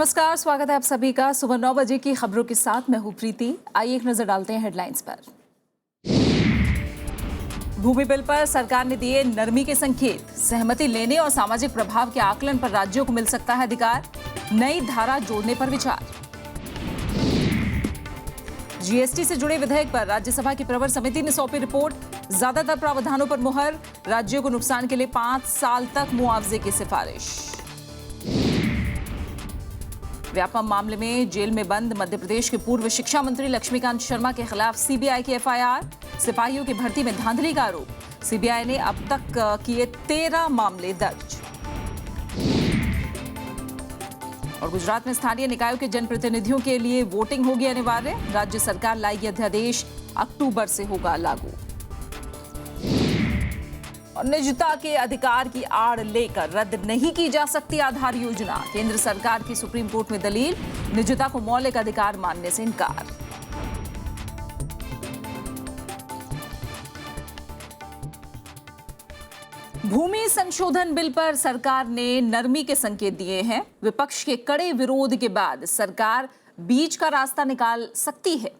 नमस्कार, स्वागत है आप सभी का सुबह 9 बजे की खबरों के साथ। मैं हूं प्रीति। आइए एक नजर डालते हैं हेडलाइंस पर। भूमि बिल पर सरकार ने दिए नरमी के संकेत। सहमति लेने और सामाजिक प्रभाव के आकलन पर राज्यों को मिल सकता है अधिकार। नई धारा जोड़ने पर विचार। जीएसटी से जुड़े विधेयक पर राज्यसभा की प्रवर समिति ने सौंपी रिपोर्ट। ज्यादातर प्रावधानों पर मुहर। राज्यों को नुकसान के लिए 5 साल तक मुआवजे की सिफारिश। व्यापम मामले में जेल में बंद मध्य प्रदेश के पूर्व शिक्षा मंत्री लक्ष्मीकांत शर्मा के खिलाफ सीबीआई की एफआईआर। सिपाहियों की भर्ती में धांधली का आरोप। सीबीआई ने अब तक किए 13 मामले दर्ज। और गुजरात में स्थानीय निकायों के जनप्रतिनिधियों के लिए वोटिंग होगी अनिवार्य। राज्य सरकार लाएगी अध्यादेश, अक्टूबर से होगा लागू। और निजता के अधिकार की आड़ लेकर रद्द नहीं की जा सकती आधार योजना। केंद्र सरकार की सुप्रीम कोर्ट में दलील, निजता को मौलिक अधिकार मानने से इनकार। भूमि संशोधन बिल पर सरकार ने नरमी के संकेत दिए हैं। विपक्ष के कड़े विरोध के बाद सरकार बीच का रास्ता निकाल सकती है।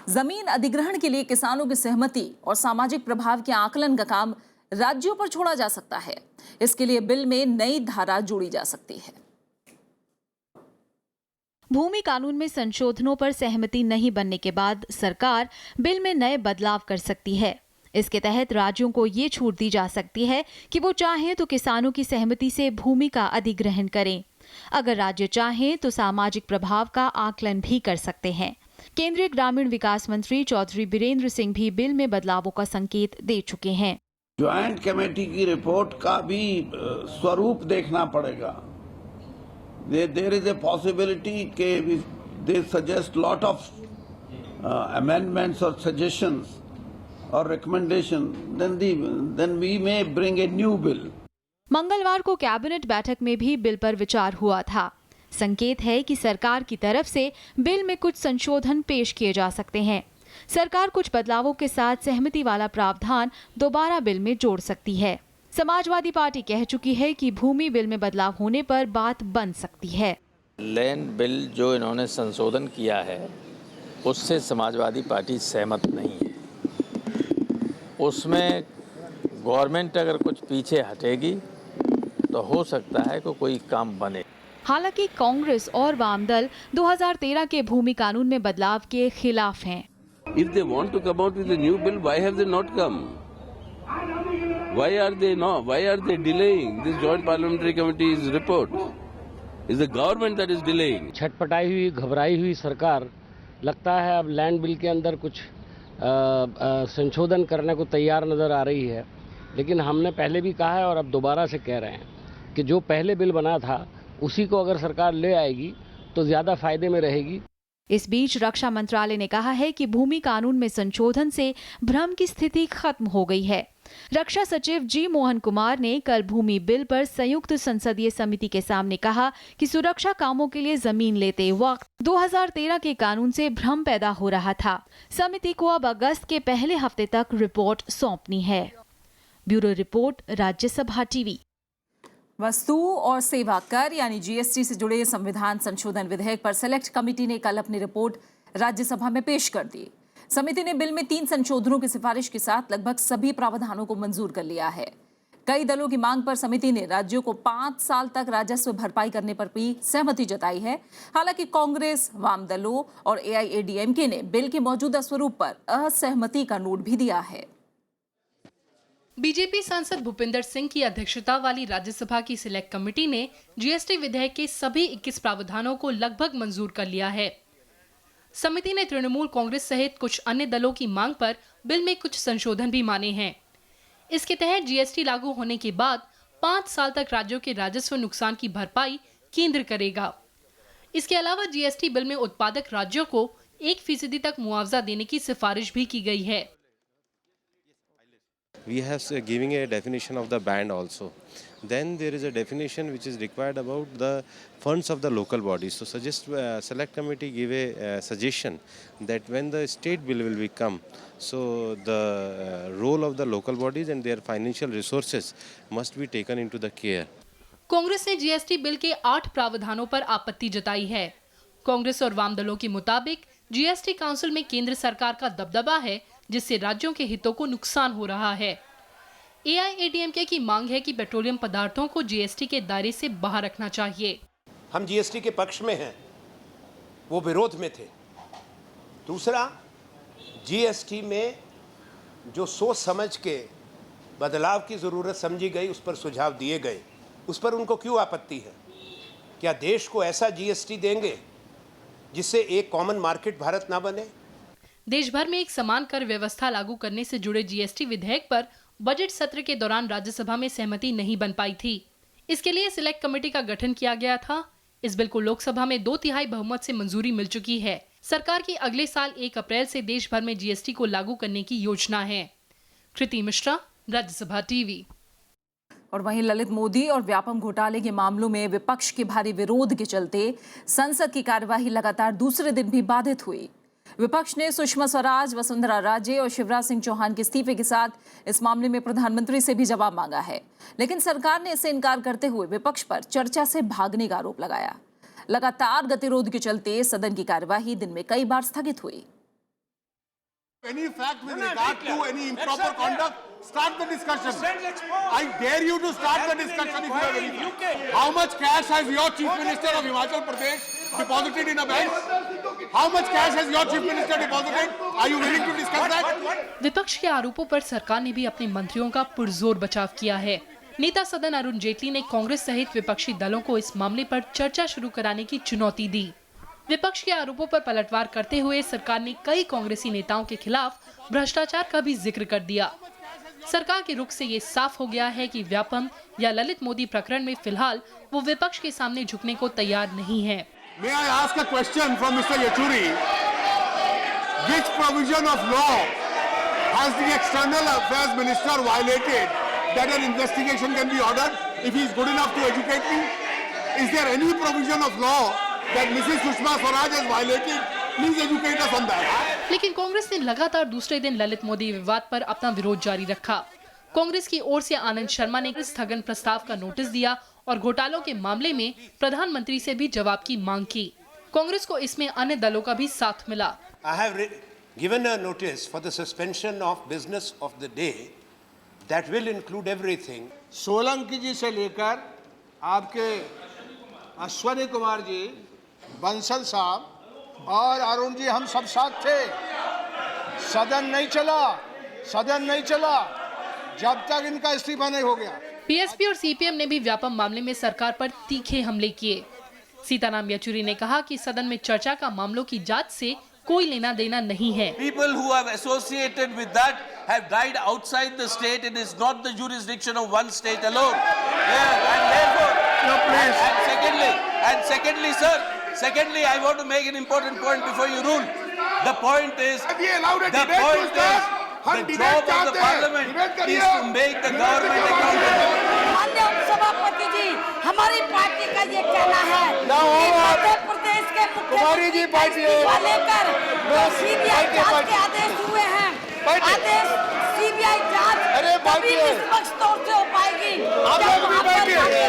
जमीन अधिग्रहण के लिए किसानों की सहमति और सामाजिक प्रभाव के आकलन का काम राज्यों पर छोड़ा जा सकता है। इसके लिए बिल में नई धारा जोड़ी जा सकती है। भूमि कानून में संशोधनों पर सहमति नहीं बनने के बाद सरकार बिल में नए बदलाव कर सकती है। इसके तहत राज्यों को ये छूट दी जा सकती है कि वो चाहें तो किसानों की सहमति से भूमि का अधिग्रहण करें। अगर राज्य चाहें तो सामाजिक प्रभाव का आकलन भी कर सकते हैं। केंद्रीय ग्रामीण विकास मंत्री चौधरी बीरेंद्र सिंह भी बिल में बदलावों का संकेत दे चुके हैं। ज्वाइंट कमेटी की रिपोर्ट का भी स्वरूप देखना पड़ेगा। देयर इज ए पॉसिबिलिटी के they suggest lot of amendments और सजेशंस और recommendation, then we may bring a new bill. मंगलवार को कैबिनेट बैठक में भी बिल पर विचार हुआ था। संकेत है कि सरकार की तरफ से बिल में कुछ संशोधन पेश किए जा सकते हैं। सरकार कुछ बदलावों के साथ सहमति वाला प्रावधान दोबारा बिल में जोड़ सकती है। समाजवादी पार्टी कह चुकी है कि भूमि बिल में बदलाव होने पर बात बन सकती है। लैंड बिल जो इन्होंने संशोधन किया है उससे समाजवादी पार्टी सहमत नहीं है। उसमें गवर्नमेंट अगर कुछ पीछे हटेगी तो हो सकता है कि कोई काम बने। हालांकि कांग्रेस और वाम दल 2013 के भूमि कानून में बदलाव के खिलाफ हैं। If they want to come out with a new bill, why have they not come? Why are they delaying this joint parliamentary committee's report? It's the government that is delaying. छटपटाई हुई, घबराई हुई सरकार लगता है अब लैंड बिल के अंदर कुछ संशोधन करने को तैयार नजर आ रही है। लेकिन हमने पहले भी कहा है और अब दोबारा से कह रहे हैं कि जो पहले बिल बना था उसी को अगर सरकार ले आएगी तो ज्यादा फायदे में रहेगी। इस बीच रक्षा मंत्रालय ने कहा है कि भूमि कानून में संशोधन से भ्रम की स्थिति खत्म हो गई है। रक्षा सचिव जी मोहन कुमार ने कल भूमि बिल पर संयुक्त संसदीय समिति के सामने कहा कि सुरक्षा कामों के लिए जमीन लेते वक्त 2013 के कानून से भ्रम पैदा हो रहा था। समिति को अब अगस्त के पहले हफ्ते तक रिपोर्ट सौंपनी है। Bureau report, Rajya Sabha TV. वस्तु और सेवा कर यानी जीएसटी से जुड़े संविधान संशोधन विधेयक पर सेलेक्ट कमेटी ने कल अपनी रिपोर्ट राज्यसभा में पेश कर दी। समिति ने बिल में 3 संशोधनों की सिफारिश के साथ लगभग सभी प्रावधानों को मंजूर कर लिया है। कई दलों की मांग पर समिति ने राज्यों को 5 साल तक राजस्व भरपाई करने पर भी सहमति जताई है। हालांकि कांग्रेस, वाम दलों और एआईएडीएमके ने बिल के मौजूदा स्वरूप पर असहमति का नोट भी दिया है। बीजेपी सांसद भूपिंदर सिंह की अध्यक्षता वाली राज्यसभा की सिलेक्ट कमेटी ने जीएसटी विधेयक के सभी 21 प्रावधानों को लगभग मंजूर कर लिया है। समिति ने तृणमूल कांग्रेस सहित कुछ अन्य दलों की मांग पर बिल में कुछ संशोधन भी माने हैं। इसके तहत जीएसटी लागू होने के बाद 5 साल तक राज्यों के राजस्व नुकसान की भरपाई केंद्र करेगा। इसके अलावा जीएसटी बिल में उत्पादक राज्यों को 1% तक मुआवजा देने की सिफारिश भी की गई है। We have giving a definition of the band also. Then there is a definition which is required about the funds of the local bodies. So select committee give a suggestion that when the state bill will become, so the role of the local bodies and their financial resources must be taken into the care. Congress ने GST bill के 8 प्रावधानों पर आपत्ति जताई है। कांग्रेस और वाम दलों के मुताबिक जीएसटी काउंसिल में केंद्र सरकार का दबदबा है, जिससे राज्यों के हितों को नुकसान हो रहा है। एआईएडीएमके की मांग है कि पेट्रोलियम पदार्थों को जीएसटी के दायरे से बाहर रखना चाहिए। हम जीएसटी के पक्ष में हैं, वो विरोध में थे। दूसरा, जीएसटी में जो सोच समझ के बदलाव की ज़रूरत समझी गई, उस पर सुझाव दिए गए, उस पर उनको क्यों आपत्ति है? क्या देश को ऐसा जीएसटी देंगे जिससे एक कॉमन मार्केट भारत ना बने? देश भर में एक समान कर व्यवस्था लागू करने से जुड़े जीएसटी विधेयक पर बजट सत्र के दौरान राज्यसभा में सहमति नहीं बन पाई थी। इसके लिए सिलेक्ट कमेटी का गठन किया गया था। इस बिल को लोकसभा में 2/3 बहुमत से मंजूरी मिल चुकी है। सरकार की अगले साल 1 अप्रैल से देश भर में जीएसटी को लागू करने की योजना है। कृति मिश्रा, राज्यसभा टीवी। और वहीं ललित मोदी और व्यापम घोटाले के मामलों में विपक्ष के भारी विरोध के चलते संसद की कार्यवाही लगातार दूसरे दिन भी बाधित हुई। विपक्ष ने सुषमा स्वराज, वसुंधरा राजे और शिवराज सिंह चौहान के इस्तीफे के साथ इस मामले में प्रधानमंत्री से भी जवाब मांगा है, लेकिन सरकार ने इससे इनकार करते हुए विपक्ष पर चर्चा से भागने का आरोप लगाया। लगातार गतिरोध के चलते सदन की कार्यवाही दिन में कई बार स्थगित हुई। Any fact with regard to any improper conduct, start the discussion. I dare you to start the discussion if you have any fact. How much cash has your Chief Minister of Himachal Pradesh deposited in a bank? How much cash has your Chief Minister deposited? Are you willing to discuss that? विपक्ष के आरोपों पर सरकार ने भी अपने मंत्रियों का पुरजोर बचाव किया है। नेता सदन अरुण जेटली ने कांग्रेस सहित विपक्षी दलों को इस मामले पर चर्चा शुरू कराने की चुनौती दी। विपक्ष के आरोपों पर पलटवार करते हुए सरकार ने कई कांग्रेसी नेताओं के खिलाफ भ्रष्टाचार का भी जिक्र कर दिया। सरकार के रुख से ये साफ हो गया है कि व्यापम या ललित मोदी प्रकरण में फिलहाल वो विपक्ष के सामने झुकने को तैयार नहीं है। May I ask a question from Mr. Yechuri? Which provision of law has the External Affairs Minister violated that an investigation can be ordered if he is good enough to educate me? Is there any provision of law that Mrs. Sushma Swaraj has violated? Please educate us on that. लेकिन कांग्रेस ने लगातार दूसरे दिन ललित मोदी विवाद पर अपना विरोध जारी रखा। कांग्रेस की ओर से आनंद शर्मा ने स्थगन प्रस्ताव का नोटिस दिया और घोटालों के मामले में प्रधानमंत्री से भी जवाब की मांग की। कांग्रेस को इसमें अन्य दलों का भी साथ मिला। I have given a notice for the suspension of business of the day that will include everything. Solanki जी से लेकर आपके अश्वनी कुमार जी, बंसल साहब और अरुण जी, हम सब साथ थे। सदन नहीं चला जब तक इनका इस्तीफा नहीं हो गया। बीएसपी और सीपीएम ने भी व्यापम मामले में सरकार पर तीखे हमले किए। सीताराम येचुरी ने कहा कि सदन में चर्चा का मामलों की जांच से कोई लेना देना नहीं है। People who have associated with that have died outside the state. It is not the jurisdiction of one state alone. Yeah, and therefore, and secondly, I want to make an important point before you rule. The point is, the job of the parliament is to make the government accountable. माननीय उपसभापति जी, हमारी party का ये कहना है कि मध्य प्रदेश के मुख्यमंत्री को लेकर सीबीआई जांच के आदेश हुए हैं। आदेश सीबीआई जांच तभी निष्पक्ष तौर से हो पाएगी जब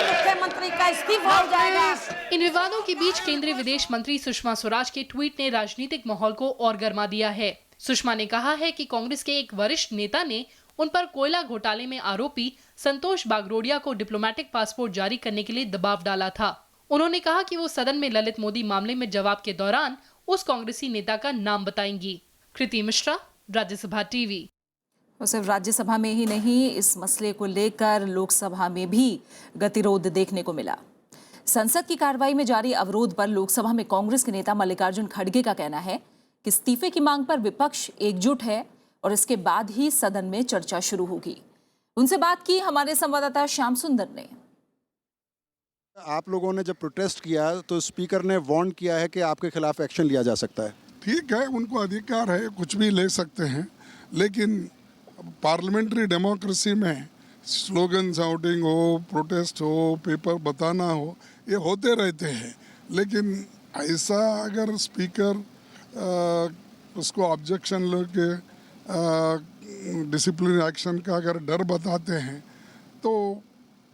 मुख्यमंत्री का इस्तीफा हो जाएगा। इन विवादों के बीच केंद्रीय विदेश मंत्री सुषमा स्वराज के ट्वीट ने राजनीतिक माहौल को और गर्मा दिया है। सुषमा ने कहा है कि कांग्रेस के एक वरिष्ठ नेता ने उन पर कोयला घोटाले में आरोपी संतोष बागरोडिया को डिप्लोमेटिक पासपोर्ट जारी करने के लिए दबाव डाला था। उन्होंने कहा कि वो सदन में ललित मोदी मामले में जवाब के दौरान उस कांग्रेसी नेता का नाम बताएंगी। कृति मिश्रा, राज्यसभा टीवी। और सिर्फ राज्यसभा में ही नहीं, इस मसले को लेकर लोकसभा में भी गतिरोध देखने को मिला। संसद की कार्रवाई में जारी अवरोध पर लोकसभा में कांग्रेस के नेता मल्लिकार्जुन खड़गे का कहना है कि इस्तीफे की मांग पर विपक्ष एकजुट है और इसके बाद ही सदन में चर्चा शुरू होगी। उनसे बात की हमारे संवाददाता श्याम सुंदर ने। आप लोगों ने जब प्रोटेस्ट किया तो स्पीकर ने वार्न किया है कि आपके खिलाफ एक्शन लिया जा सकता है। ठीक है, उनको अधिकार है, कुछ भी ले सकते हैं, लेकिन पार्लियामेंट्री डेमोक्रेसी में स्लोगन शाउटिंग हो, प्रोटेस्ट हो, पेपर बताना हो, ये होते रहते हैं। लेकिन ऐसा अगर स्पीकर उसको ऑब्जेक्शन लेके डिसिप्लिन एक्शन का अगर डर बताते हैं तो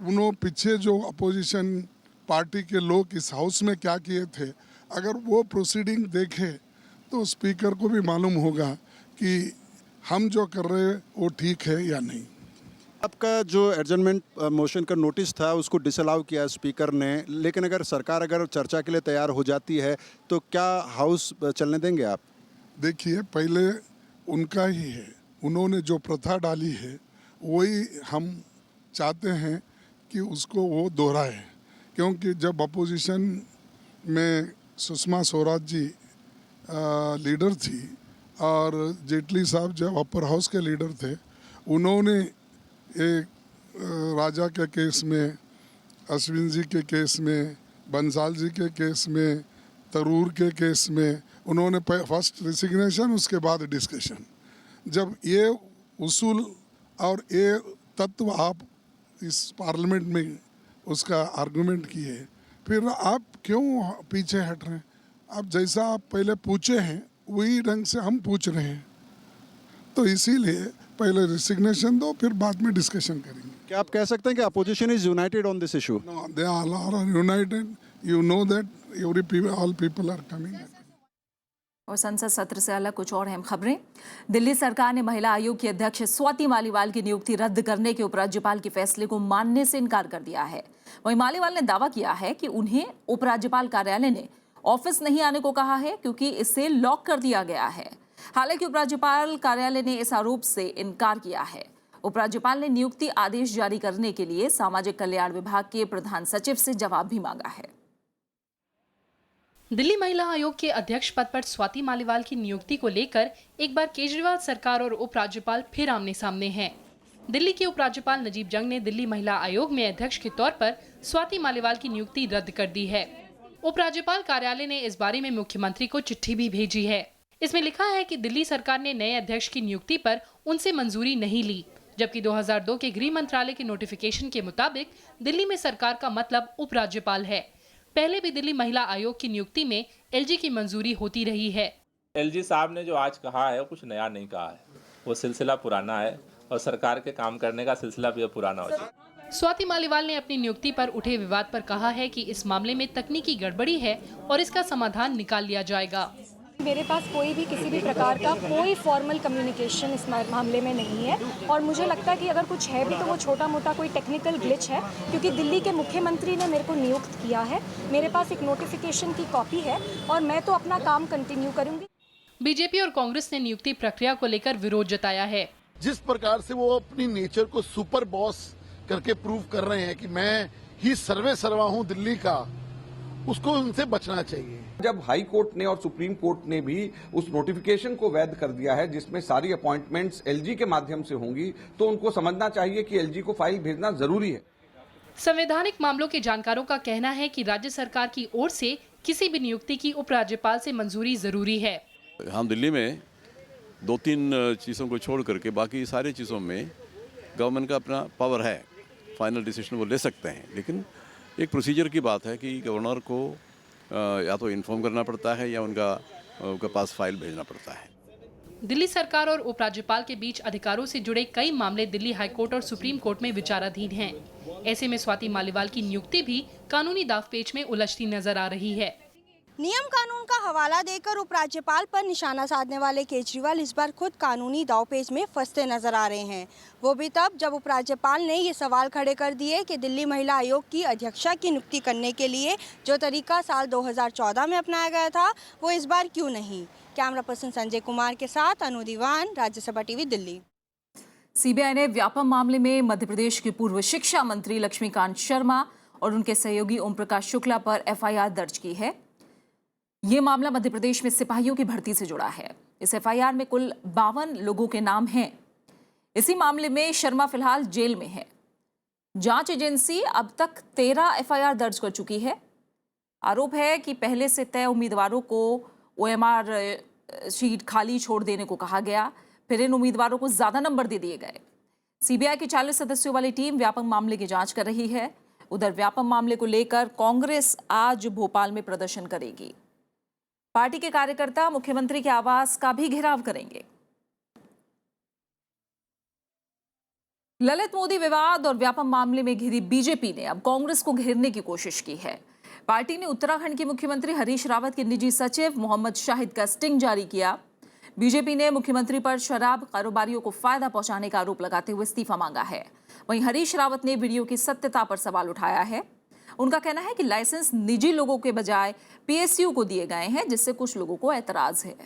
उन्होंने पीछे जो अपोजिशन पार्टी के लोग इस हाउस में क्या किए थे, अगर वो प्रोसीडिंग देखे तो स्पीकर को भी मालूम होगा कि हम जो कर रहे हैं वो ठीक है या नहीं। आपका जो एडजर्नमेंट मोशन का नोटिस था उसको डिसअलाउ किया स्पीकर ने, लेकिन अगर सरकार चर्चा के लिए तैयार हो जाती है तो क्या हाउस चलने देंगे आप? देखिए, पहले उनका ही है, उन्होंने जो प्रथा डाली है वही हम चाहते हैं कि उसको वो दोहराए, क्योंकि जब अपोजिशन में सुषमा स्वराज जी लीडर थी और जेटली साहब जब अपर हाउस के लीडर थे, उन्होंने एक राजा के केस में, अश्विन जी के केस में, बंसाल जी के केस में, तरूर के केस में उन्होंने फर्स्ट रिसिग्नेशन, उसके बाद डिस्कशन। जब ये उसूल और ये तत्व आप इस पार्लियामेंट में उसका आर्गुमेंट किए, फिर आप क्यों पीछे हट रहे हैं? आप जैसा आप पहले पूछे हैं वही ढंग से हम पूछ रहे हैं, तो इसीलिए पहले रिसिग्नेशन दो, फिर बाद में डिस्कशन करेंगे। क्या आप कह सकते हैं कि opposition is United on this issue? No, they all are united. You know that all people are coming. और संसद सत्र से अलग कुछ और अहम खबरें। दिल्ली सरकार ने महिला आयोग की अध्यक्ष स्वाति मालीवाल की नियुक्ति रद्द करने के उपराज्यपाल के फैसले को मानने से इनकार कर दिया है। वहीं मालीवाल ने दावा किया है कि उन्हें उपराज्यपाल कार्यालय ने ऑफिस नहीं आने को कहा है क्योंकि इसे लॉक कर दिया गया है। हालांकि उपराज्यपाल कार्यालय ने इस आरोप से इनकार किया है। उपराज्यपाल ने नियुक्ति आदेश जारी करने के लिए सामाजिक कल्याण विभाग के प्रधान सचिव से जवाब भी मांगा है। दिल्ली महिला आयोग के अध्यक्ष पद पर स्वाति मालीवाल की नियुक्ति को लेकर एक बार केजरीवाल सरकार और उपराज्यपाल फिर आमने सामने हैं। दिल्ली के उपराज्यपाल नजीब जंग ने दिल्ली महिला आयोग में अध्यक्ष के तौर पर स्वाति मालीवाल की नियुक्ति रद्द कर दी है। उपराज्यपाल कार्यालय ने इस बारे में मुख्यमंत्री को चिट्ठी भी भेजी है। इसमें लिखा है कि दिल्ली सरकार ने नए अध्यक्ष की नियुक्ति पर उनसे मंजूरी नहीं ली, जबकि 2002 के गृह मंत्रालय के नोटिफिकेशन के मुताबिक दिल्ली में सरकार का मतलब उपराज्यपाल है। पहले भी दिल्ली महिला आयोग की नियुक्ति में एलजी की मंजूरी होती रही है। एलजी साहब ने जो आज कहा है वो कुछ नया नहीं कहा है, वो सिलसिला पुराना है और सरकार के काम करने का सिलसिला भी पुराना हो चुका। स्वाति मालीवाल ने अपनी नियुक्ति पर उठे विवाद पर कहा है कि इस मामले में तकनीकी गड़बड़ी है और इसका समाधान निकाल लिया जाएगा। मेरे पास कोई भी किसी भी प्रकार का कोई फॉर्मल कम्युनिकेशन इस मामले में नहीं है और मुझे लगता है कि अगर कुछ है भी तो वो छोटा मोटा कोई टेक्निकल ग्लिच है, क्योंकि दिल्ली के मुख्यमंत्री ने मेरे को नियुक्त किया है। मेरे पास एक नोटिफिकेशन की कॉपी है और मैं तो अपना काम कंटिन्यू करूंगी। बीजेपी और कांग्रेस ने नियुक्ति प्रक्रिया को लेकर विरोध जताया है। जिस प्रकार से वो अपनी नेचर को सुपर बॉस करके प्रूव कर रहे हैं कि मैं ही सर्वे सर्वा हूँ दिल्ली का, उसको उनसे बचना चाहिए। जब हाई कोर्ट ने और सुप्रीम कोर्ट ने भी उस नोटिफिकेशन को वैध कर दिया है जिसमें सारी अपॉइंटमेंट्स एलजी के माध्यम से होंगी, तो उनको समझना चाहिए कि एलजी को फाइल भेजना जरूरी है। संवैधानिक मामलों के जानकारों का कहना है कि राज्य सरकार की ओर से किसी भी नियुक्ति की उपराज्यपाल से मंजूरी जरूरी है। हम दिल्ली में 2-3 चीज़ों को छोड़ करके बाकी सारी चीज़ों में गवर्नमेंट का अपना पावर है, फाइनल डिसीजन वो ले सकते हैं, लेकिन एक प्रोसीजर की बात है कि गवर्नर को या तो इन्फॉर्म करना पड़ता है या उनके पास फाइल भेजना पड़ता है। दिल्ली सरकार और उपराज्यपाल के बीच अधिकारों से जुड़े कई मामले दिल्ली हाईकोर्ट और सुप्रीम कोर्ट में विचाराधीन हैं। ऐसे में स्वाति मालीवाल की नियुक्ति भी कानूनी दांवपेच में उलझती नजर आ रही है। नियम कानून का हवाला देकर उपराज्यपाल पर निशाना साधने वाले केजरीवाल इस बार खुद कानूनी दांवपेच में फंसते नजर आ रहे हैं। वो भी तब जब उपराज्यपाल ने ये सवाल खड़े कर दिए कि दिल्ली महिला आयोग की अध्यक्षा की नियुक्ति करने के लिए जो तरीका साल 2014 में अपनाया गया था वो इस बार क्यों नहीं। कैमरा पर्सन संजय कुमार के साथ अनु दीवान, राज्यसभा टीवी, दिल्ली। सीबीआई ने व्यापम मामले में मध्य प्रदेश के पूर्व शिक्षा मंत्री लक्ष्मीकांत शर्मा और उनके सहयोगी ओम प्रकाश शुक्ला पर एफआईआर दर्ज की है। ये मामला मध्य प्रदेश में सिपाहियों की भर्ती से जुड़ा है। इस एफआईआर में कुल 52 लोगों के नाम हैं। इसी मामले में शर्मा फिलहाल जेल में है। जांच एजेंसी अब तक 13 एफआईआर दर्ज कर चुकी है। आरोप है कि पहले से तय उम्मीदवारों को ओएमआर शीट खाली छोड़ देने को कहा गया, फिर इन उम्मीदवारों को ज्यादा नंबर दे दिए गए। सीबीआई की 40 सदस्यों वाली टीम व्यापम मामले की जांच कर रही है। उधर व्यापम मामले को लेकर कांग्रेस आज भोपाल में प्रदर्शन करेगी। पार्टी के कार्यकर्ता मुख्यमंत्री के आवास का भी घेराव करेंगे। ललित मोदी विवाद और व्यापम मामले में घिरी बीजेपी ने अब कांग्रेस को घेरने की कोशिश की है। पार्टी ने उत्तराखंड के मुख्यमंत्री हरीश रावत के निजी सचिव मोहम्मद शाहिद का स्टिंग जारी किया। बीजेपी ने मुख्यमंत्री पर शराब कारोबारियों को फायदा पहुंचाने का आरोप लगाते हुए इस्तीफा मांगा है। वहीं हरीश रावत ने वीडियो की सत्यता पर सवाल उठाया है। उनका कहना है कि लाइसेंस निजी लोगों के बजाय पीएसयू को दिए गए हैं, जिससे कुछ लोगों को ऐतराज है।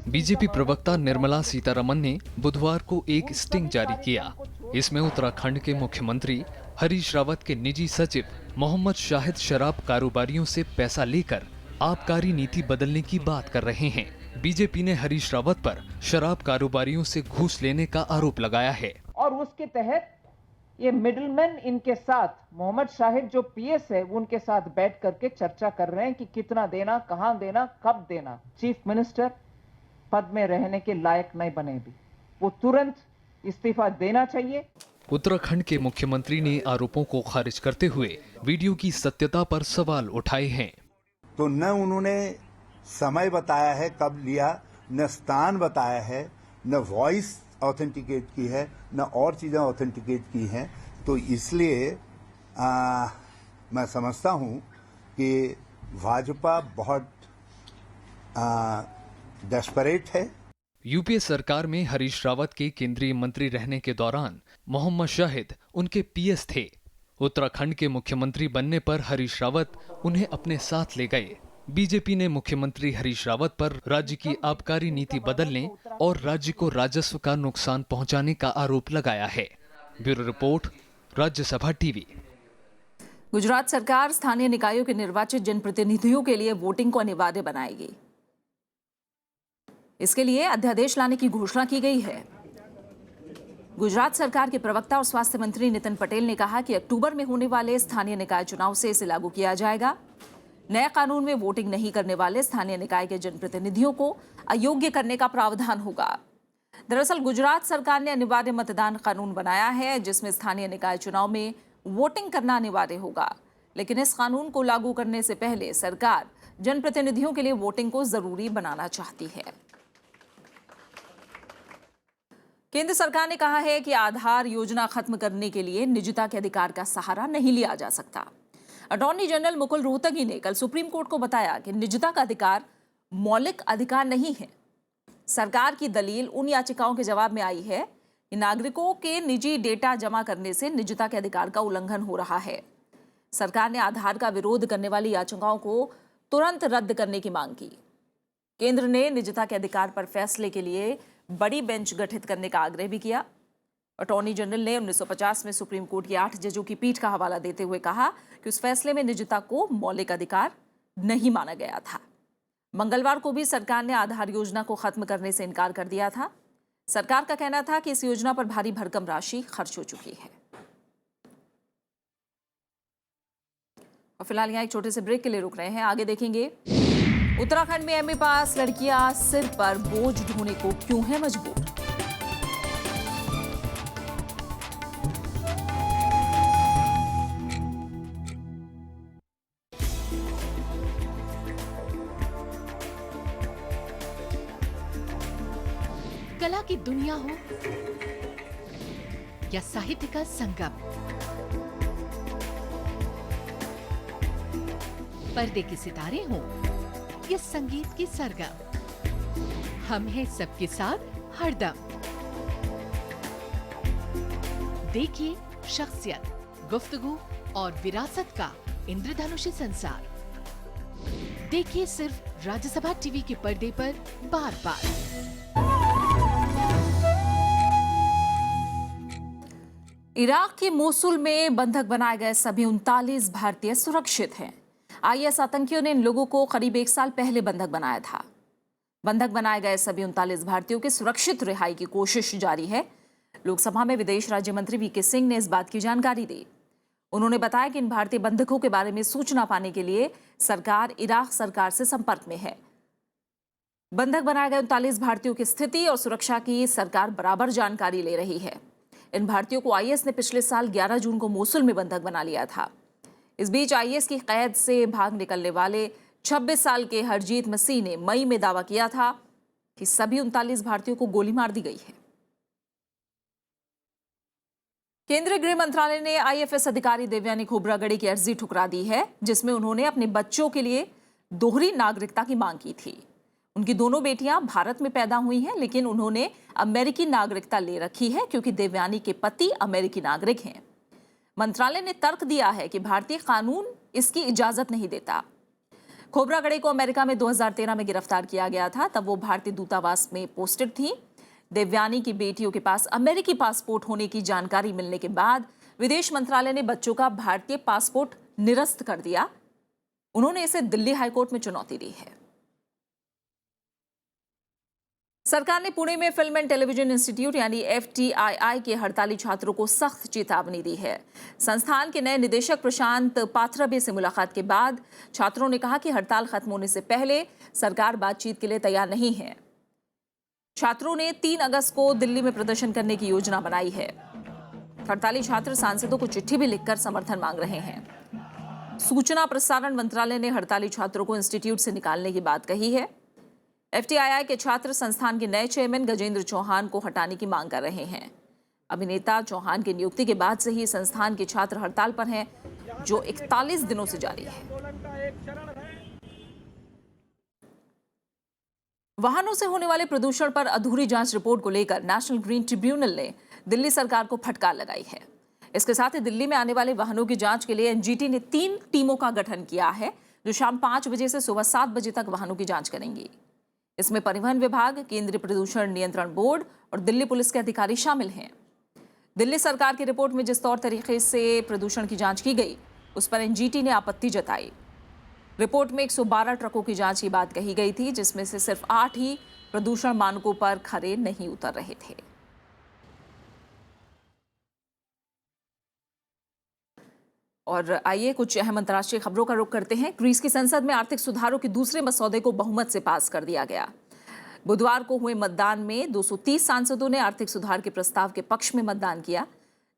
बीजेपी प्रवक्ता निर्मला सीतारमण ने बुधवार को एक स्टिंग जारी किया। इसमें उत्तराखंड के मुख्यमंत्री हरीश रावत के निजी सचिव मोहम्मद शाहिद शराब कारोबारियों से पैसा लेकर आबकारी नीति बदलने की बात कर रहे हैं। बीजेपी ने हरीश रावत पर शराब कारोबारियों से घूस लेने का आरोप लगाया है और उसके तहत ये मिडिलमैन इनके साथ मोहम्मद शाहिद जो पीएस है वो उनके साथ बैठ करके चर्चा कर रहे हैं कि कितना देना, कहां देना, कब देना। चीफ मिनिस्टर पद में रहने के लायक नहीं बने भी, वो तुरंत इस्तीफा देना चाहिए। उत्तराखंड के मुख्यमंत्री ने आरोपों को खारिज करते हुए वीडियो की सत्यता पर सवाल उठाए हैं। तो न उन्होंने समय बताया है कब लिया, न स्थान बताया है, न वॉइस ऑथेंटिकेट की है, न और चीजें ऑथेंटिकेट की हैं। तो इसलिए मैं समझता हूं कि भाजपा बहुत डेस्परेट है। यूपीए सरकार में हरीश रावत के केंद्रीय मंत्री रहने के दौरान मोहम्मद शाहिद उनके पीएस थे। उत्तराखंड के मुख्यमंत्री बनने पर हरीश रावत उन्हें अपने साथ ले गए। बीजेपी ने मुख्यमंत्री हरीश रावत पर राज्य की आबकारी नीति बदलने और राज्य को राजस्व का नुकसान पहुंचाने का आरोप लगाया है। Bureau report, Rajya Sabha TV. Gujarat सरकार स्थानीय निकायों के निर्वाचित जनप्रतिनिधियों के लिए वोटिंग को अनिवार्य बनाएगी। इसके लिए अध्यादेश लाने की घोषणा की गई है। गुजरात सरकार के प्रवक्ता और स्वास्थ्य मंत्री नितिन पटेल ने कहा कि अक्टूबर में होने वाले स्थानीय निकाय चुनाव से इसे लागू किया जाएगा। नए कानून में वोटिंग नहीं करने वाले स्थानीय निकाय के जनप्रतिनिधियों को अयोग्य करने का प्रावधान होगा। दरअसल गुजरात सरकार ने अनिवार्य मतदान कानून बनाया है, जिसमें स्थानीय निकाय चुनाव में वोटिंग करना अनिवार्य होगा। लेकिन इस कानून को लागू करने से पहले सरकार जनप्रतिनिधियों के लिए वोटिंग को जरूरी बनाना चाहती है। केंद्र सरकार ने कहा है कि आधार योजना खत्म करने के लिए निजता के अधिकार का सहारा नहीं लिया जा सकता। अटॉर्नी जनरल मुकुल रोहतगी ने कल सुप्रीम कोर्ट को बताया कि निजता का अधिकार मौलिक अधिकार नहीं है। सरकार की दलील उन याचिकाओं के जवाब में आई है कि नागरिकों के निजी डेटा जमा करने से निजता के अधिकार का उल्लंघन हो रहा है। सरकार ने आधार का विरोध करने वाली याचिकाओं को तुरंत रद्द करने की मांग की। केंद्र ने निजता के अधिकार पर फैसले के लिए बड़ी बेंच गठित करने का आग्रह भी किया। अटॉर्नी जनरल ने 1950 में सुप्रीम कोर्ट की 8 जजों की पीठ का हवाला देते हुए कहा कि उस फैसले में निजता को मौलिक अधिकार नहीं माना गया था। मंगलवार को भी सरकार ने आधार योजना को खत्म करने से इनकार कर दिया था। सरकार का कहना था कि इस योजना पर भारी भरकम राशि खर्च हो चुकी है। और फिलहाल यहाँ एक छोटे से ब्रेक के लिए रुक रहे हैं, आगे देखेंगे। उत्तराखंड में एमए पास लड़कियां सिर पर बोझ ढोने को क्यों है मजबूर। कला की दुनिया हो या साहित्य का संगम, पर्दे के सितारे हों या संगीत की सरगम, हम हैं सबके साथ हरदम। देखिए शख्सियत, गुफ्तगू और विरासत का इंद्रधनुषी संसार। देखिए सिर्फ राज्यसभा टीवी के पर्दे पर बार बार। इराक के मोसुल में बंधक बनाए गए सभी 39 भारतीय सुरक्षित हैं। आईएस आतंकियों ने इन लोगों को करीब 1 साल पहले बंधक बनाया था। बंधक बनाए गए सभी 39 भारतीयों की सुरक्षित रिहाई की कोशिश जारी है। लोकसभा में विदेश राज्य मंत्री वीके सिंह ने इस बात की जानकारी दी। उन्होंने बताया कि इन भारतीय बंधकों के बारे में सूचना पाने के लिए सरकार इराक सरकार से संपर्क में है। बंधक बनाए गए 39 भारतीयों की स्थिति और सुरक्षा की सरकार बराबर जानकारी ले रही है। इन भारतीयों को आईएस ने पिछले साल 11 जून को मोसुल में बंधक बना लिया था। इस बीच आईएस की कैद से भाग निकलने वाले 26 साल के हरजीत मसीह ने मई में दावा किया था कि सभी 39 भारतीयों को गोली मार दी गई है। केंद्रीय गृह मंत्रालय ने आईएफएस अधिकारी देवयानी खोब्रागड़े की अर्जी ठुकरा दी है, जिसमें उन्होंने अपने बच्चों के लिए दोहरी नागरिकता की मांग की थी। उनकी दोनों बेटियां भारत में पैदा हुई हैं, लेकिन उन्होंने अमेरिकी नागरिकता ले रखी है क्योंकि देवयानी के पति अमेरिकी नागरिक हैं। मंत्रालय ने तर्क दिया है कि भारतीय कानून इसकी इजाजत नहीं देता। खोब्रागड़े को अमेरिका में 2013 में गिरफ्तार किया गया था, तब वो भारतीय दूतावास में पोस्टेड थी। देवयानी की बेटियों के पास अमेरिकी पासपोर्ट होने की जानकारी मिलने के बाद विदेश मंत्रालय ने बच्चों का भारतीय पासपोर्ट निरस्त कर दिया। उन्होंने इसे दिल्ली हाईकोर्ट में चुनौती दी है। सरकार ने पुणे में फिल्म एंड टेलीविजन इंस्टीट्यूट यानी FTII के हड़ताली छात्रों को सख्त चेतावनी दी है। संस्थान के नए निदेशक प्रशांत पाथरबे से मुलाकात के बाद छात्रों ने कहा कि हड़ताल खत्म होने से पहले सरकार बातचीत के लिए तैयार नहीं है। छात्रों ने 3 अगस्त को दिल्ली में प्रदर्शन करने की योजना बनाई है। हड़ताली छात्र सांसदों को चिट्ठी भी लिखकर समर्थन मांग रहे हैं। सूचना प्रसारण मंत्रालय ने हड़ताली छात्रों को इंस्टीट्यूट से निकालने की बात कही है। FTII के छात्र संस्थान के नए चेयरमैन गजेंद्र चौहान को हटाने की मांग कर रहे हैं। अभिनेता चौहान की नियुक्ति के बाद से ही संस्थान के छात्र हड़ताल पर हैं, जो 41 दिनों से जारी है। वाहनों से होने वाले प्रदूषण पर अधूरी जांच रिपोर्ट को लेकर नेशनल ग्रीन ट्रिब्यूनल ने दिल्ली सरकार को फटकार लगाई है। इसके साथ ही दिल्ली में आने वाले वाहनों की जांच के लिए NGT ने 3 टीमों का गठन किया है, जो शाम 5 बजे से सुबह 7 बजे तक वाहनों की जांच करेंगी। इसमें परिवहन विभाग, केंद्रीय प्रदूषण नियंत्रण बोर्ड और दिल्ली पुलिस के अधिकारी शामिल हैं। दिल्ली सरकार की रिपोर्ट में जिस तौर तरीके से प्रदूषण की जांच की गई, उस पर NGT ने आपत्ति जताई। रिपोर्ट में 112 ट्रकों की जांच की बात कही गई थी, जिसमें से सिर्फ 8 ही प्रदूषण मानकों पर खरे नहीं उतर रहे थे। और आइए कुछ अहम अंतर्राष्ट्रीय खबरों का रुख करते हैं। ग्रीस की संसद में आर्थिक सुधारों के दूसरे मसौदे को बहुमत से पास कर दिया गया। बुधवार को हुए मतदान में 230 सांसदों ने आर्थिक सुधार के प्रस्ताव के पक्ष में मतदान किया,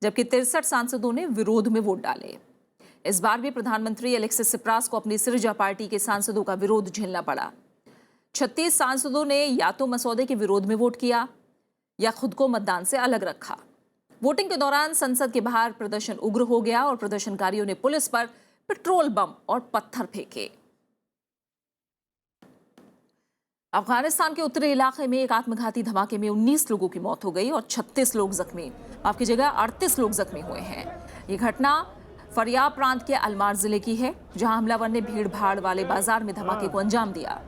जबकि 63 सांसदों ने विरोध में वोट डाले। इस बार भी प्रधानमंत्री अलेक्सिस सिप्रास को अपनी सिरिजा पार्टी के सांसदों का विरोध झेलना पड़ा। 36 सांसदों ने या तो मसौदे के विरोध में वोट किया या खुद को मतदान से अलग रखा। वोटिंग के दौरान संसद के बाहर प्रदर्शन उग्र हो गया और प्रदर्शनकारियों ने पुलिस पर पेट्रोल बम और पत्थर फेंके। अफगानिस्तान के उत्तरी इलाके में एक आत्मघाती धमाके में 19 लोगों की मौत हो गई और 38 लोग जख्मी, माफ कीजिएगा 38 लोग जख्मी हुए हैं। ये घटना फरियाब प्रांत के अलमार जिले की है, जहां हमलावर ने भीड़ भाड़ वाले बाजार में धमाके को अंजाम दिया।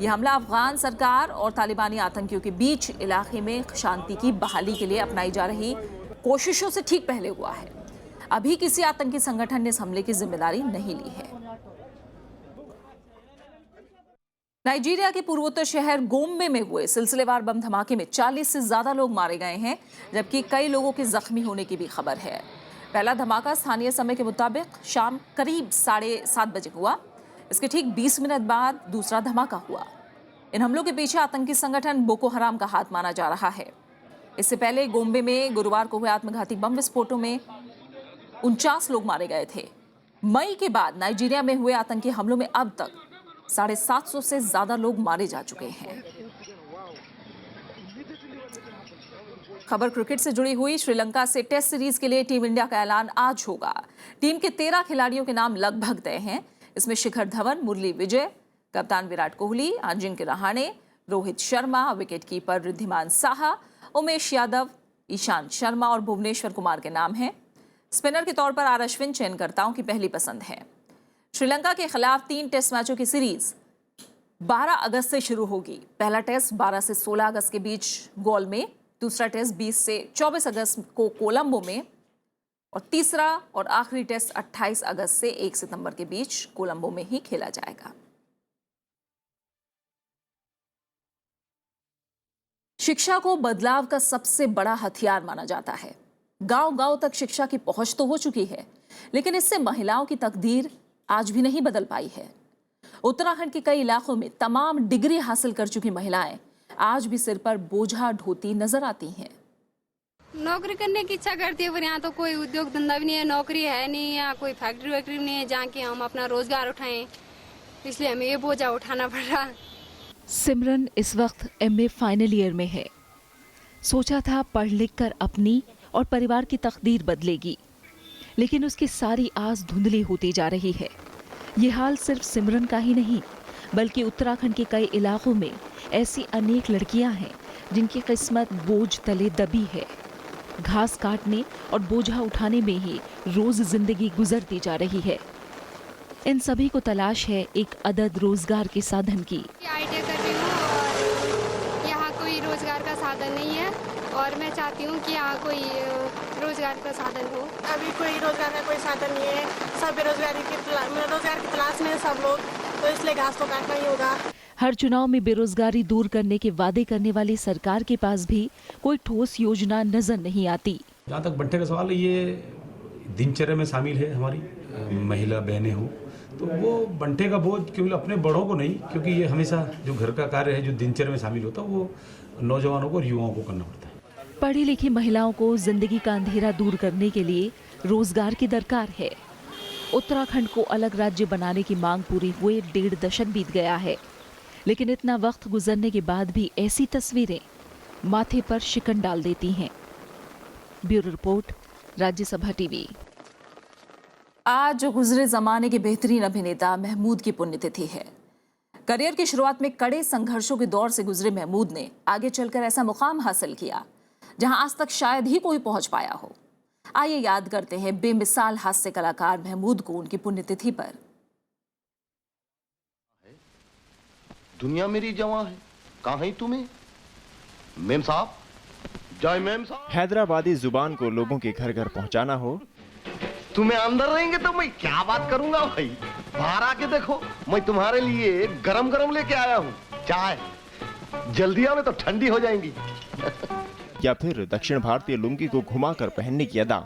यह हमला अफगान सरकार और तालिबानी आतंकियों के बीच इलाके में शांति की बहाली के लिए अपनाई जा रही कोशिशों से ठीक पहले हुआ है। अभी किसी आतंकी संगठन ने इस हमले की जिम्मेदारी नहीं ली है। नाइजीरिया के पूर्वोत्तर शहर गोम्बे में हुए सिलसिलेवार बम धमाके में 40 से ज्यादा लोग मारे गए हैं, जबकि कई लोगों के जख्मी होने की भी खबर है। पहला धमाका स्थानीय समय के मुताबिक शाम करीब 7:30 बजे हुआ। इसके ठीक 20 मिनट बाद दूसरा धमाका हुआ। इन हमलों के पीछे आतंकी संगठन बोको हराम का हाथ माना जा रहा है। इससे पहले गोम्बे में गुरुवार को हुए आत्मघाती बम विस्फोटों में 49 लोग मारे गए थे। मई के बाद नाइजीरिया में हुए आतंकी हमलों में अब तक 750 से ज्यादा लोग मारे जा चुके हैं। खबर क्रिकेट से जुड़ी हुई। श्रीलंका से टेस्ट सीरीज के लिए टीम इंडिया का ऐलान आज होगा। टीम के 13 खिलाड़ियों के नाम लगभग तय हैं। इसमें शिखर धवन, मुरली विजय, कप्तान विराट कोहली, अजिंक्य रहाणे, रोहित शर्मा, विकेट कीपर रिद्धिमान साहा, उमेश यादव, ईशांत शर्मा और भुवनेश्वर कुमार के नाम हैं। स्पिनर के तौर पर आर अश्विन चयनकर्ताओं की पहली पसंद है। श्रीलंका के खिलाफ 3 टेस्ट मैचों की सीरीज 12 अगस्त से शुरू होगी। पहला टेस्ट 12 से 16 अगस्त के बीच गौल में, दूसरा टेस्ट 20 से 24 अगस्त को कोलंबो में और तीसरा और आखिरी टेस्ट 28 अगस्त से 1 सितंबर के बीच कोलंबो में ही खेला जाएगा। शिक्षा को बदलाव का सबसे बड़ा हथियार माना जाता है। गांव-गांव तक शिक्षा की पहुंच तो हो चुकी है, लेकिन इससे महिलाओं की तकदीर आज भी नहीं बदल पाई है। उत्तराखंड के कई इलाकों में तमाम डिग्री हासिल कर चुकी महिलाएं आज भी सिर पर बोझा ढोती नजर आती हैं। नौकरी करने की इच्छा करती है, पर यहाँ तो कोई उद्योग धंधा भी नहीं है, नौकरी है नहीं, या कोई फैक्ट्री वैक्ट्री नहीं है जहाँ की हम अपना रोजगार उठाएं। इसलिए हमें ये बोझा उठाना पड़ रहा। सिमरन इस वक्त MA फाइनल ईयर में है। सोचा था पढ़ लिख कर अपनी और परिवार की तकदीर बदलेगी, लेकिन उसकी सारी आस धुंधली होती जा रही है। ये हाल सिर्फ सिमरन का ही नहीं, बल्कि उत्तराखंड के कई इलाकों में ऐसी अनेक लड़कियां हैं जिनकी किस्मत बोझ तले दबी है। घास काटने और बोझा उठाने में ही रोज जिंदगी गुजरती जा रही है। इन सभी को तलाश है एक अदद रोजगार के साधन की। ITI कर रही हूँ और यहाँ कोई रोजगार का साधन नहीं है और मैं चाहती हूँ कि यहाँ कोई रोजगार का साधन हो। अभी कोई रोजगार का कोई साधन नहीं है, सब रोजगार की तलाश में सब लोग, तो इसलिए घास तो काटना ही होगा। हर चुनाव में बेरोजगारी दूर करने के वादे करने वाली सरकार के पास भी कोई ठोस योजना नजर नहीं आती। जहाँ तक बंटे का सवाल है, ये दिनचर्या में शामिल है। हमारी महिला बहनें हो तो वो बंटे का बोझ केवल अपने बड़ों को नहीं, क्योंकि ये हमेशा जो घर का कार्य है जो दिनचर्या में शामिल होता है वो नौजवानों को और युवाओं को करना पड़ता है। पढ़ी लिखी महिलाओं को जिंदगी का अंधेरा दूर करने के लिए रोजगार की दरकार है। उत्तराखंड को अलग राज्य बनाने की मांग पूरी हुए 1.5 दशक बीत गया है, लेकिन इतना वक्त गुजरने के बाद भी ऐसी तस्वीरें माथे पर शिकन डाल देती हैं। Bureau report, Rajya Sabha TV. आज गुजरे जमाने के बेहतरीन अभिनेता महमूद की पुण्यतिथि है। करियर की शुरुआत में कड़े संघर्षों के दौर से गुजरे महमूद ने आगे चलकर ऐसा मुकाम हासिल किया जहां आज तक शायद ही कोई पहुंच पाया हो। आइए याद करते हैं बेमिसाल हास्य कलाकार महमूद को उनकी पुण्यतिथि पर। दुनिया मेरी जवां है, कहाँ ही तुम्हें मेम साहब, जय मेम साहब। हैदराबादी जुबान को लोगों के घर घर पहुंचाना हो। तुम्हें अंदर रहेंगे तो मैं क्या बात करूंगा भाई, बाहर आके देखो, मैं तुम्हारे लिए गरम गरम लेके आया हूँ चाय, जल्दी आवे तो ठंडी हो जाएंगी। या फिर दक्षिण भारतीय लुंगी को घुमाकर पहनने की अदा।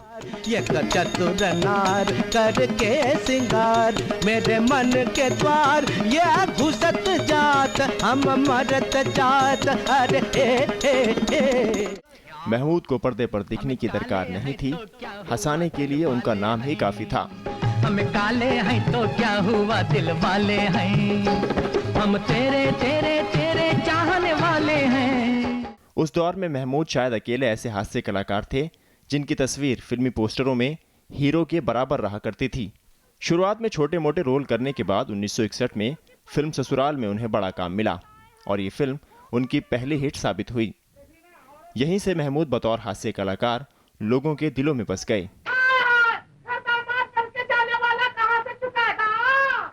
चतुर नार करके सिंगार मेरे मन के द्वार, ये घुसत जात हम मरत जात, अरे हे। महमूद को पर्दे पर दिखने की दरकार नहीं थी, हंसाने के लिए उनका नाम ही काफी था। हम काले हैं तो क्या हुआ, दिल वाले हैं हम, तेरे तेरे तेरे चाहने वाले हैं। उस दौर में महमूद शायद अकेले ऐसे हास्य कलाकार थे जिनकी तस्वीर फिल्मी पोस्टरों में हीरो के बराबर रहा करती थी। शुरुआत में छोटे मोटे रोल करने के बाद 1961 में फिल्म ससुराल में उन्हें बड़ा काम मिला और ये फिल्म उनकी पहली हिट साबित हुई। यहीं से महमूद बतौर हास्य कलाकार लोगों के दिलों में बस गए।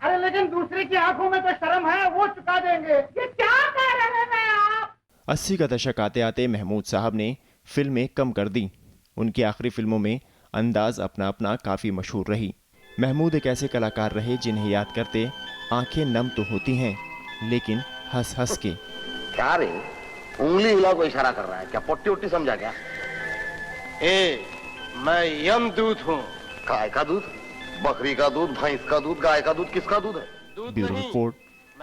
अरे लेकिन दूसरे की आंखों में तो शर्म है, वो चुका देंगे। ये क्या कह रहे हैं आप? 80 का दशक आते आते महमूद साहब ने फिल्में कम कर दी। उनकी आखिरी फिल्मों में अंदाज अपना अपना काफी मशहूर रही। महमूद एक ऐसे कलाकार रहे जिन्हें याद करते आंखें नम तो होती हैं, लेकिन हंस हंस के। क्या रे, उंगली हिला को इशारा कर रहा है क्या, पोटी ओटी समझा क्या? मैं यमदूत हूँ। गाय का दूध, बकरी का दूध, भैंस का दूध, गाय का दूध, किसका दूध है? Bureau report,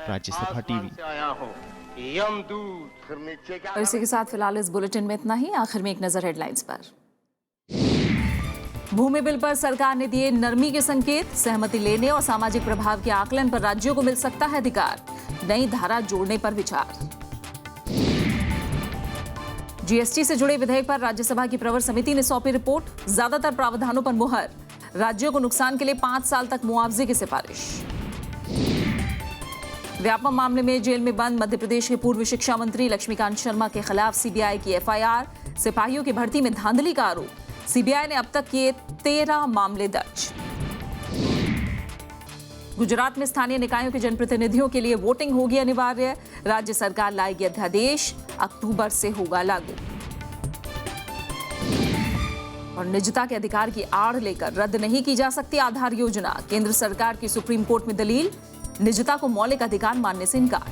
Rajya Sabha TV. आया हूँ यमदूत। फिर नीचे क्या? और इसी के साथ फिलहाल इस बुलेटिन में इतना ही। आखिर में एक नजर हेडलाइंस पर। भूमि बिल पर सरकार ने दिए नरमी के संकेत, सहमति लेने और सामाजिक प्रभाव के आकलन पर राज्यों को मिल सकता है अधिकार, नई धारा जोड़ने पर विचार। जीएसटी से जुड़े विधेयक पर राज्यसभा की प्रवर समिति ने सौंपी रिपोर्ट, ज्यादातर प्रावधानों पर मुहर, राज्यों को नुकसान के लिए 5 साल तक मुआवजे की सिफारिश। व्यापम मामले में जेल में बंद मध्य प्रदेश के पूर्व शिक्षा मंत्री लक्ष्मीकांत शर्मा के खिलाफ सीबीआई की एफआईआर, सिपाहियों की भर्ती में धांधली का आरोप, सीबीआई ने अब तक किए 13 मामले दर्ज। गुजरात में स्थानीय निकायों के जनप्रतिनिधियों के लिए वोटिंग होगी अनिवार्य, राज्य सरकार लाएगी अध्यादेश, अक्टूबर से होगा लागू। और निजता के अधिकार की आड़ लेकर रद्द नहीं की जा सकती आधार योजना, केंद्र सरकार की सुप्रीम कोर्ट में दलील, निजता को मौलिक अधिकार मानने से इनकार।